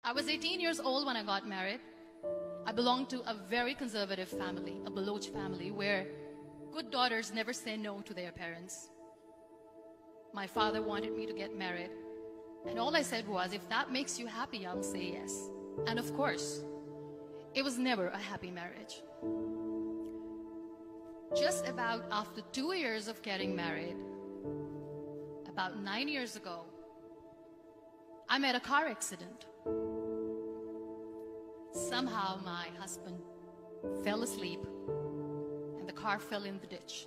I was 18 years old when I got married. I belonged to a very conservative family, a Baloch family, where good daughters never say no to their parents. My father wanted me to get married, and all I said was, if that makes you happy, I'll say yes. And of course, it was never a happy marriage. Just about after 2 years of getting married, about 9 years ago, I met a car accident. Somehow my husband fell asleep and the car fell in the ditch.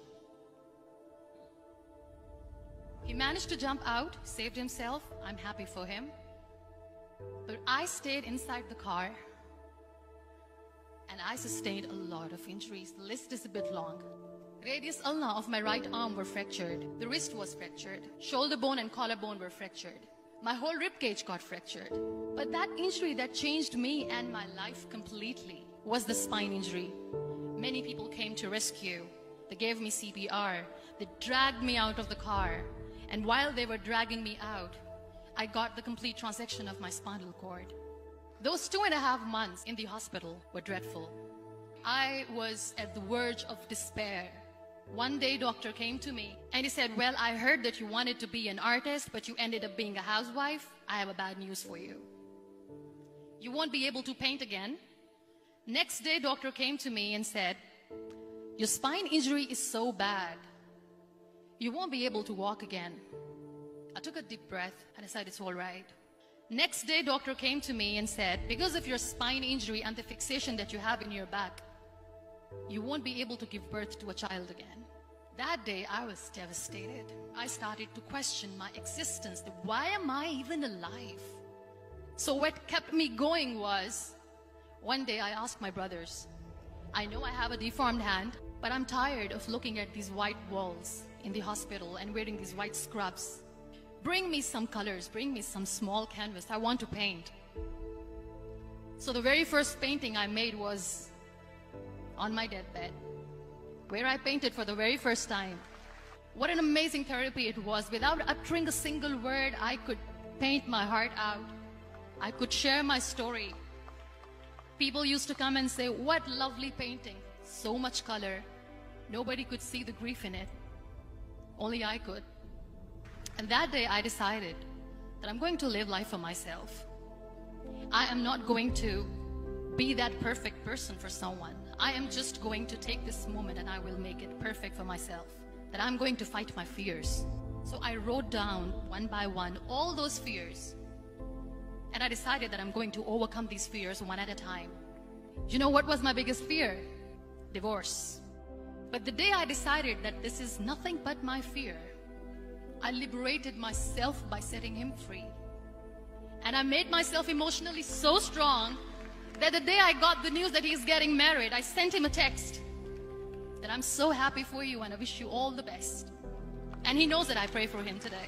He managed to jump out, saved himself. I'm happy for him. But I stayed inside the car and I sustained a lot of injuries. The list is a bit long. Radius ulna of my right arm were fractured. The wrist was fractured. Shoulder bone and collarbone were fractured. My whole rib cage got fractured. But that injury that changed me and my life completely was the spine injury. Many people came to rescue. They gave me CPR. They dragged me out of the car. And while they were dragging me out, I got the complete transection of my spinal cord. Those 2.5 months in the hospital were dreadful. I was at the verge of despair. One day, doctor came to me and he said, well, I heard that you wanted to be an artist, but you ended up being a housewife. I have a bad news for you. You won't be able to paint again. Next day, doctor came to me and said, your spine injury is so bad, you won't be able to walk again. I took a deep breath and I said, it's all right. Next day, doctor came to me and said, because of your spine injury and the fixation that you have in your back, you won't be able to give birth to a child again. That day, I was devastated. I started to question my existence. Why am I even alive? So what kept me going was, one day I asked my brothers, I know I have a deformed hand, but I'm tired of looking at these white walls in the hospital and wearing these white scrubs. Bring me some colors, bring me some small canvas. I want to paint. So the very first painting I made was on my deathbed, where I painted for the very first time. What an amazing therapy it was. Without uttering a single word, I could paint my heart out. I could share my story. People used to come and say, what lovely painting. So much color. Nobody could see the grief in it. Only I could. And that day I decided that I'm going to live life for myself. I am not going to be that perfect person for someone. I am just going to take this moment and I will make it perfect for myself. That I'm going to fight my fears. So I wrote down one by one all those fears. And I decided that I'm going to overcome these fears one at a time. You know what was my biggest fear? Divorce. But the day I decided that this is nothing but my fear, I liberated myself by setting him free. And I made myself emotionally so strong that the day I got the news that he's getting married, I sent him a text that I'm so happy for you and I wish you all the best. And he knows that I pray for him today.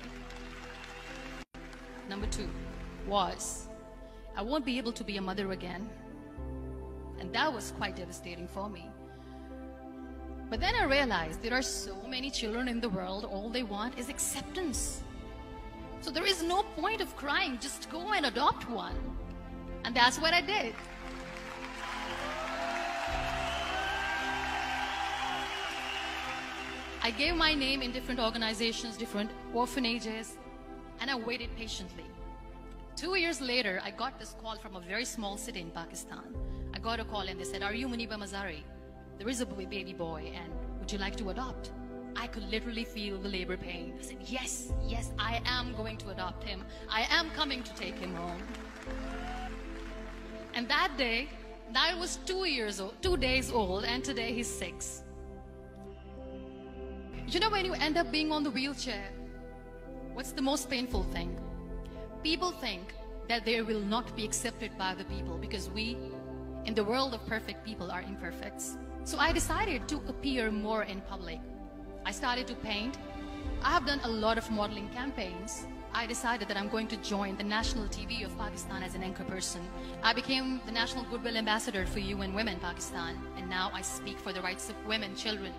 Number 2 was, I won't be able to be a mother again. And that was quite devastating for me. But then I realized there are so many children in the world, all they want is acceptance. So there is no point of crying, just go and adopt one. And that's what I did. I gave my name in different organizations, different orphanages, and I waited patiently. 2 years later, I got this call from a very small city in Pakistan. I got a call and they said, are you Muniba Mazari? There is a baby boy and would you like to adopt? I could literally feel the labor pain. I said, yes, yes, I am going to adopt him. I am coming to take him home. And that day, Niall was 2 days old, and today he's 6. You know, when you end up being on the wheelchair, what's the most painful thing? People think that they will not be accepted by the people because we, in the world of perfect people, are imperfects. So I decided to appear more in public. I started to paint. I have done a lot of modeling campaigns. I decided that I'm going to join the national TV of Pakistan as an anchor person. I became the National Goodwill Ambassador for UN Women Pakistan, and now I speak for the rights of women, children.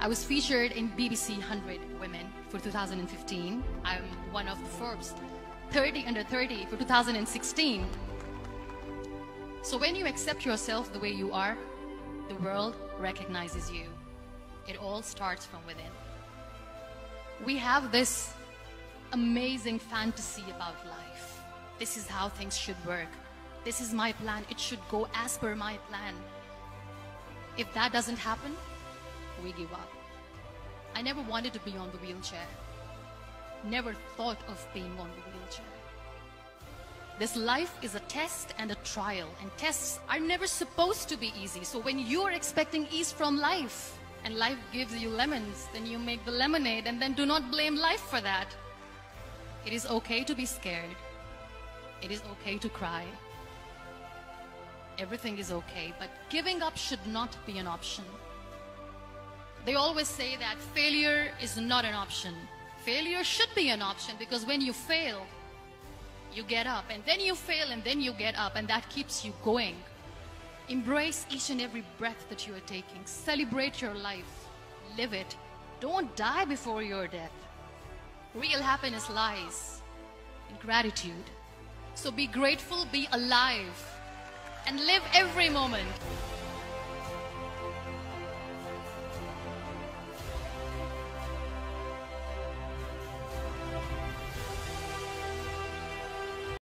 I was featured in BBC 100 Women for 2015. I'm one of the Forbes 30 under 30 for 2016. So when you accept yourself the way you are, the world recognizes you. It all starts from within. We have this amazing fantasy about life. This is how things should work. This is my plan. It should go as per my plan. If that doesn't happen, we give up. I never wanted to be on the wheelchair. Never thought of being on the wheelchair. This life is a test and a trial, and tests are never supposed to be easy. So when you are expecting ease from life, and life gives you lemons, then you make the lemonade, and then do not blame life for that. It is okay to be scared. It is okay to cry. Everything is okay, but giving up should not be an option. They always say that failure is not an option. Failure should be an option, because when you fail, you get up, and then you fail, and then you get up, and that keeps you going. Embrace each and every breath that you are taking. Celebrate your life. Live it. Don't die before your death. Real happiness lies in gratitude. So be grateful, be alive, and live every moment.